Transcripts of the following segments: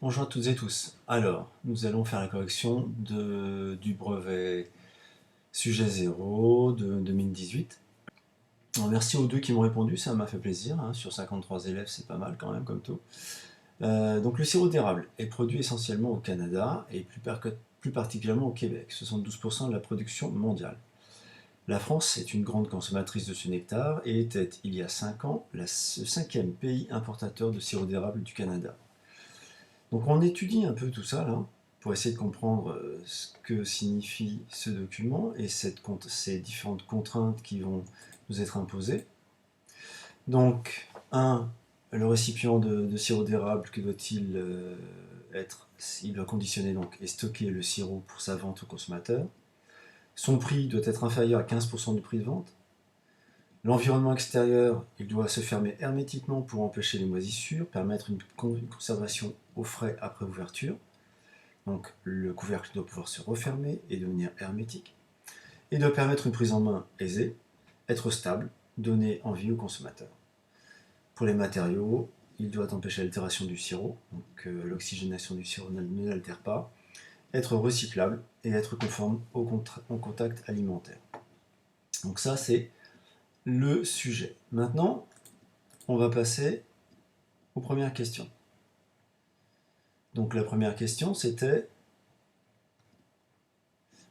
Bonjour à toutes et tous. Alors, nous allons faire la correction du brevet sujet 0 de 2018. Alors, merci aux deux qui m'ont répondu, ça m'a fait plaisir. Sur 53 élèves, c'est pas mal quand même comme tout. Donc le sirop d'érable est produit essentiellement au Canada et plus particulièrement au Québec, 72% de la production mondiale. La France est une grande consommatrice de ce nectar et était, il y a 5 ans, le 5e pays importateur de sirop d'érable du Canada. Donc on étudie un peu tout ça là, pour essayer de comprendre ce que signifie ce document et ces différentes contraintes qui vont nous être imposées. Donc, le récipient de sirop d'érable, que doit-il être? Il doit conditionner donc et stocker le sirop pour sa vente au consommateur. Son prix doit être inférieur à 15% du prix de vente. L'environnement extérieur, il doit se fermer hermétiquement pour empêcher les moisissures, permettre une conservation au frais après ouverture. Donc le couvercle doit pouvoir se refermer et devenir hermétique. Il doit permettre une prise en main aisée, être stable, donner envie au consommateur. Pour les matériaux, il doit empêcher l'altération du sirop, donc l'oxygénation du sirop ne l'altère pas, être recyclable et être conforme au contact alimentaire. Donc ça c'est le sujet. Maintenant, on va passer aux premières questions. Donc la première question c'était,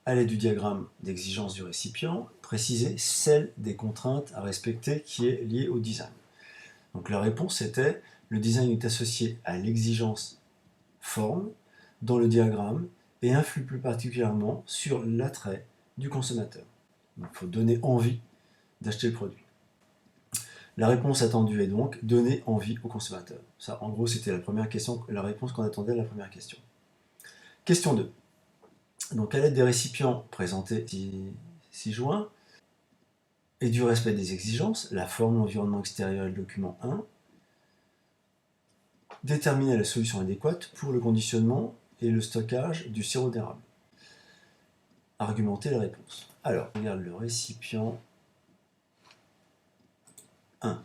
à l'aide du diagramme d'exigence du récipient, préciser celle des contraintes à respecter qui est liée au design. Donc la réponse était, le design est associé à l'exigence forme dans le diagramme et influe plus particulièrement sur l'attrait du consommateur. Donc il faut donner envie d'acheter le produit. La réponse attendue est donc donner envie au consommateur. Ça, en gros, c'était la réponse qu'on attendait à la première question. Question 2. Donc, à l'aide des récipients présentés 6 juin et du respect des exigences, la forme, l'environnement extérieur et le document 1, déterminer la solution adéquate pour le conditionnement et le stockage du sirop d'érable. Argumenter la réponse. Alors, on regarde le récipient 1.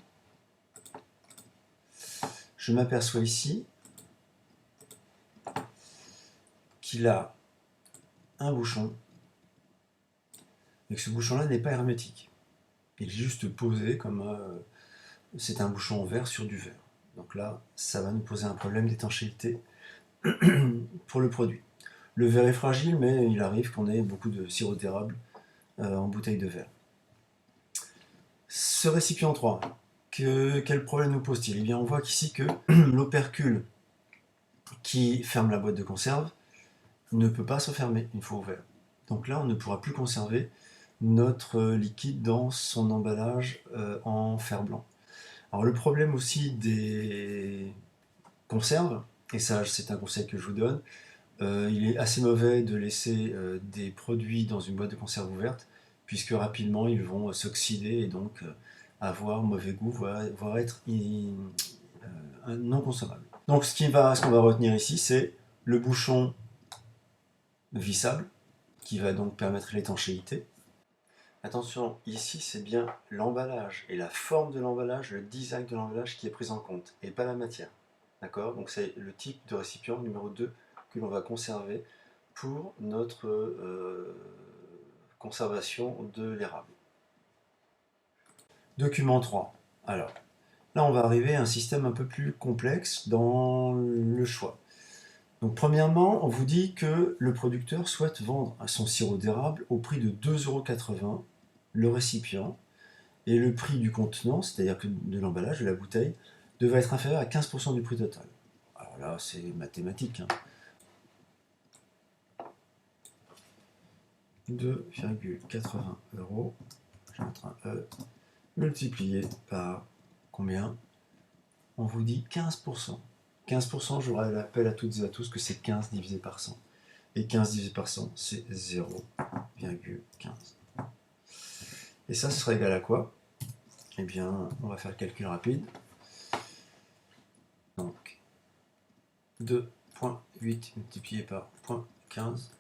Je m'aperçois ici qu'il a un bouchon et que ce bouchon-là n'est pas hermétique. Il est juste posé comme c'est un bouchon en verre sur du verre. Donc là, ça va nous poser un problème d'étanchéité pour le produit. Le verre est fragile, mais il arrive qu'on ait beaucoup de sirop d'érable en bouteille de verre. Ce récipient 3, quel problème nous pose-t-il? Eh bien, on voit qu'ici que l'opercule qui ferme la boîte de conserve ne peut pas se fermer une fois ouvert. Donc là, on ne pourra plus conserver notre liquide dans son emballage en fer blanc. Alors le problème aussi des conserves, et ça c'est un conseil que je vous donne, il est assez mauvais de laisser des produits dans une boîte de conserve ouverte, puisque rapidement ils vont s'oxyder et donc avoir mauvais goût, voire être non consommable. Donc ce qu'on va retenir ici, c'est le bouchon vissable, qui va donc permettre l'étanchéité. Attention, ici c'est bien l'emballage et la forme de l'emballage, le design de l'emballage qui est pris en compte, et pas la matière. D'accord? Donc c'est le type de récipient numéro 2 que l'on va conserver pour notre conservation de l'érable. Document 3. Alors, là on va arriver à un système un peu plus complexe dans le choix. Donc premièrement, on vous dit que le producteur souhaite vendre son sirop d'érable au prix de 2,80 € le récipient, et le prix du contenant, c'est-à-dire que de l'emballage, de la bouteille, devait être inférieur à 15% du prix total. Alors là, c'est mathématique. 2,80 €, je vais mettre un E, multiplié par combien? On vous dit 15%. 15%, je vous rappelle à toutes et à tous que c'est 15 divisé par 100. Et 15 divisé par 100, c'est 0,15. Et ça, ce sera égal à quoi? Eh bien, on va faire le calcul rapide. Donc, 2,8 multiplié par 0,15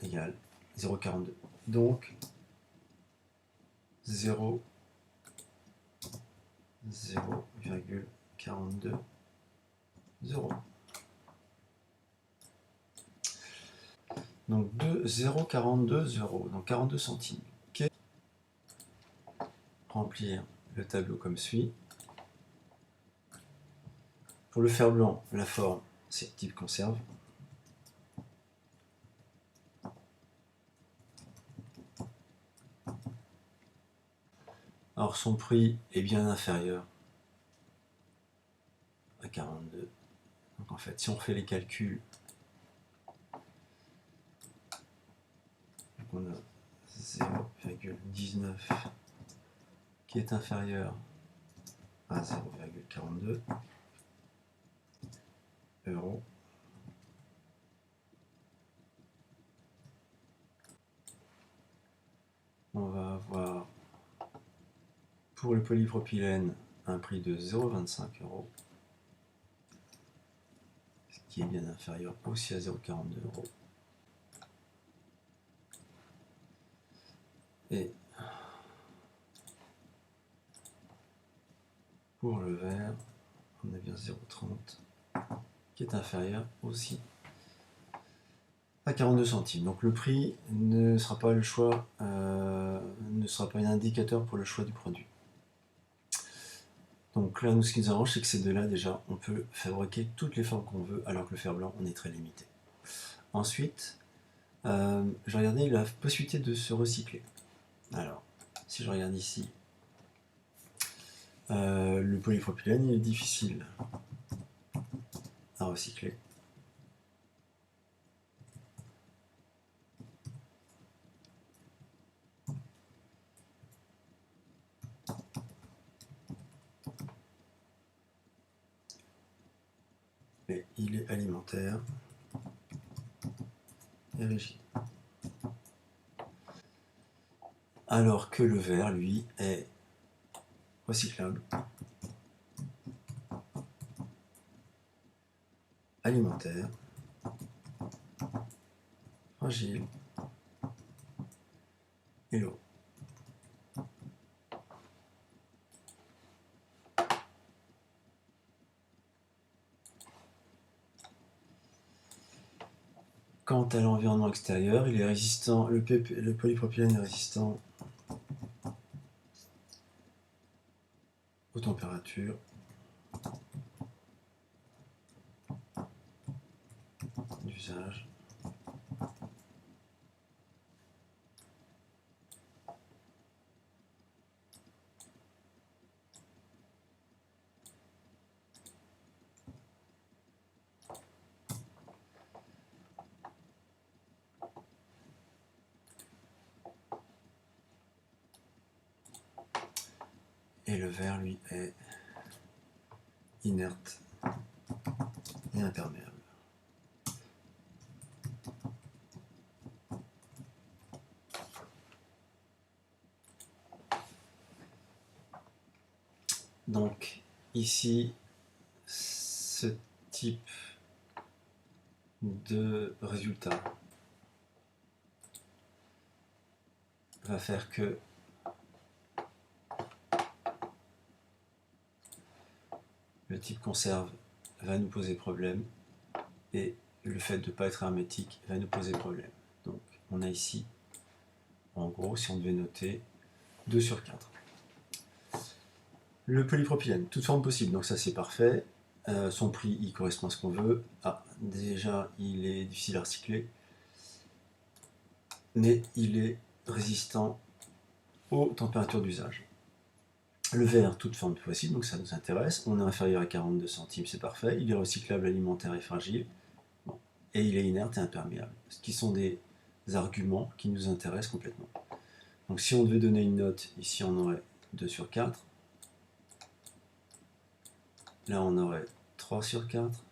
égale 0,42. Donc, 0,42 €. Donc 0,42 €, donc 42 centimes. Okay. Remplir le tableau comme suit. Pour le fer blanc, la forme, c'est type conserve. Alors son prix est bien inférieur à 42. Donc en fait, si on fait les calculs, on a 0,19 qui est inférieur à 0,42 €. On va avoir pour le polypropylène un prix de 0,25 €, ce qui est bien inférieur aussi à 0,42 €. Et pour le verre, on a bien 0,30 qui est inférieur aussi à 42 centimes. Donc le prix ne sera pas le choix, ne sera pas un indicateur pour le choix du produit. Donc là, nous, ce qui nous arrange, c'est que ces deux-là, déjà, on peut fabriquer toutes les formes qu'on veut, alors que le fer blanc, on est très limité. Ensuite, j'ai regardé la possibilité de se recycler. Alors, si je regarde ici, le polypropylène, il est difficile à recycler. Et il est alimentaire et rigide. Alors que le verre, lui, est recyclable, alimentaire, fragile et lourd. Quant à l'environnement extérieur, il est résistant, le polypropylène est résistant aux températures d'usage. Et le verre, lui, est inerte et imperméable. Donc, ici, ce type de résultat va faire que le type conserve va nous poser problème et le fait de ne pas être hermétique va nous poser problème. Donc, on a ici, en gros, si on devait noter, 2 sur 4. Le polypropylène, toute forme possible, donc ça c'est parfait. Son prix, il correspond à ce qu'on veut. Ah, déjà, il est difficile à recycler, mais il est résistant aux températures d'usage. Le verre, toute forme possible, donc ça nous intéresse. On est inférieur à 42 centimes, c'est parfait. Il est recyclable, alimentaire et fragile. Bon. Et il est inerte et imperméable. Ce qui sont des arguments qui nous intéressent complètement. Donc si on devait donner une note, ici on aurait 2 sur 4. Là on aurait 3 sur 4.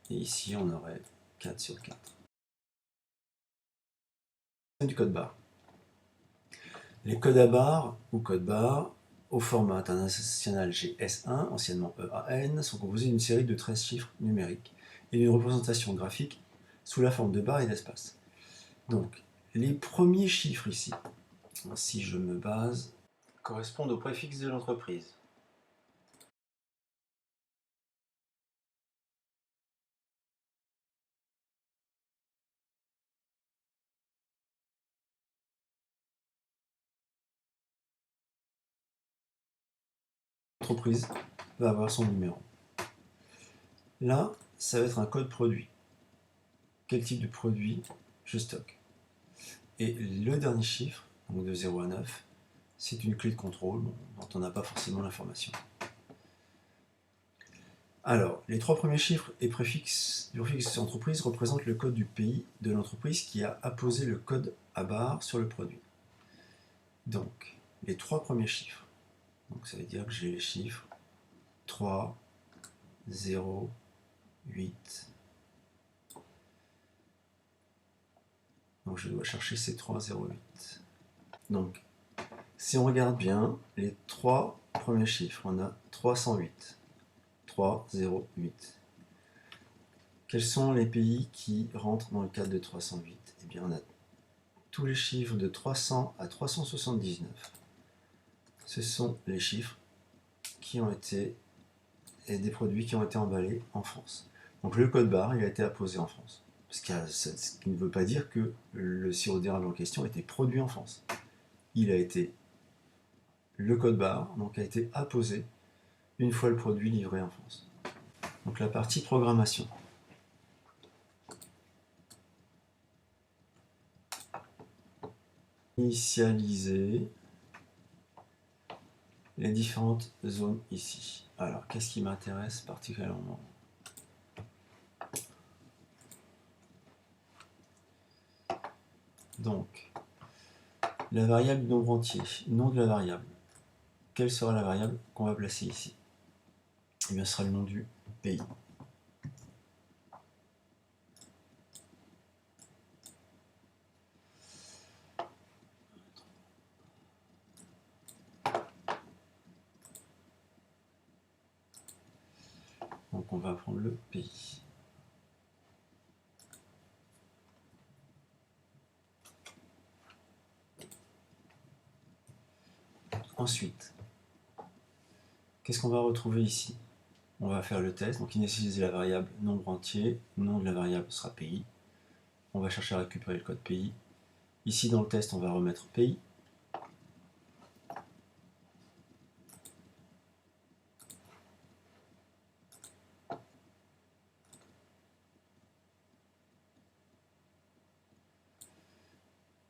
Et ici on aurait 4 sur 4. Du code barre. Les codes à barres ou codes barres au format international GS1, anciennement EAN, sont composés d'une série de 13 chiffres numériques et d'une représentation graphique sous la forme de barres et d'espaces. Donc, les premiers chiffres ici, si je me base, correspondent au préfixe de l'entreprise. entreprise va avoir son numéro. Là, ça va être un code produit. Quel type de produit je stocke? Et le dernier chiffre, donc de 0 à 9, c'est une clé de contrôle dont on n'a pas forcément l'information. Alors, les trois premiers chiffres et préfixes du préfixe entreprise représentent le code du pays de l'entreprise qui a apposé le code à barre sur le produit. Donc, les trois premiers chiffres. Donc, ça veut dire que j'ai les chiffres 3, 0, 8. Donc, je dois chercher ces 3, 0, 8. Donc, si on regarde bien, les trois premiers chiffres, on a 308. 3, 0, 8. Quels sont les pays qui rentrent dans le cadre de 308? Eh bien, on a tous les chiffres de 300 à 379. Ce sont les chiffres qui ont été et des produits qui ont été emballés en France. Donc le code barre, il a été apposé en France. Ce qui ne veut pas dire que le sirop d'érable en question a été produit en France. Le code barre donc, a été apposé une fois le produit livré en France. Donc la partie programmation. Initialiser les différentes zones ici. Alors, qu'est-ce qui m'intéresse particulièrement? Donc, la variable du nombre entier, nom de la variable. Quelle sera la variable qu'on va placer ici? Eh bien, ce sera le nom du pays. Donc, on va prendre le pays. Ensuite, qu'est-ce qu'on va retrouver ici? On va faire le test, donc initialiser la variable nombre entier, nom de la variable sera pays. On va chercher à récupérer le code pays. Ici dans le test, on va remettre pays.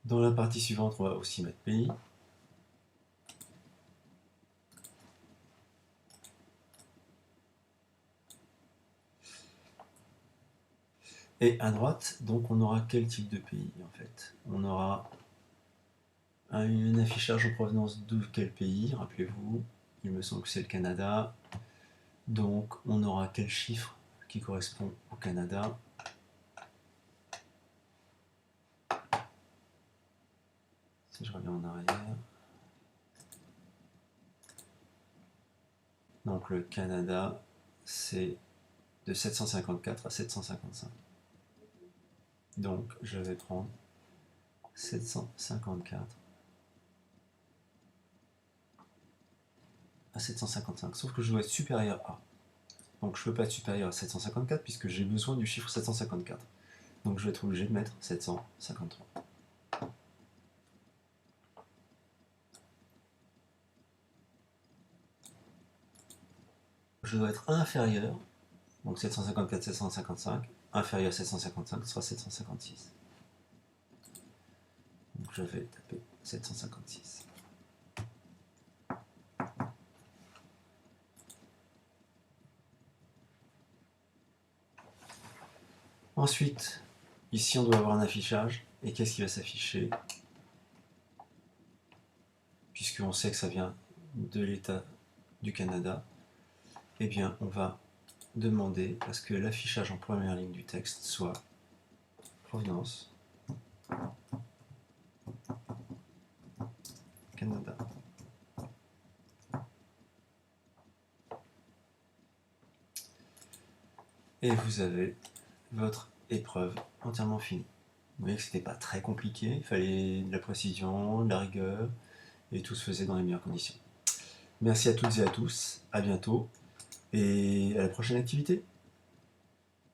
Dans la partie suivante, on va aussi mettre pays. Et à droite, donc on aura quel type de pays en fait? On aura un affichage en provenance de quel pays? Rappelez-vous, il me semble que c'est le Canada. Donc on aura quel chiffre qui correspond au Canada? Si je reviens en arrière. Donc le Canada, c'est de 754 à 755. Donc je vais prendre 754 à 755, sauf que je dois être supérieur à. Donc je ne peux pas être supérieur à 754 puisque j'ai besoin du chiffre 754. Donc je vais être obligé de mettre 753. Je dois être inférieur, donc 754, 755, inférieur à 755 sera 756. Donc je vais taper 756. Ensuite, ici on doit avoir un affichage. Et qu'est-ce qui va s'afficher? Puisqu'on sait que ça vient de l'État du Canada, eh bien on va demander à ce que l'affichage en première ligne du texte soit provenance Canada. Et vous avez votre épreuve entièrement finie. Vous voyez que c'était pas très compliqué, il fallait de la précision, de la rigueur, et tout se faisait dans les meilleures conditions. Merci à toutes et à tous, à bientôt, et à la prochaine activité.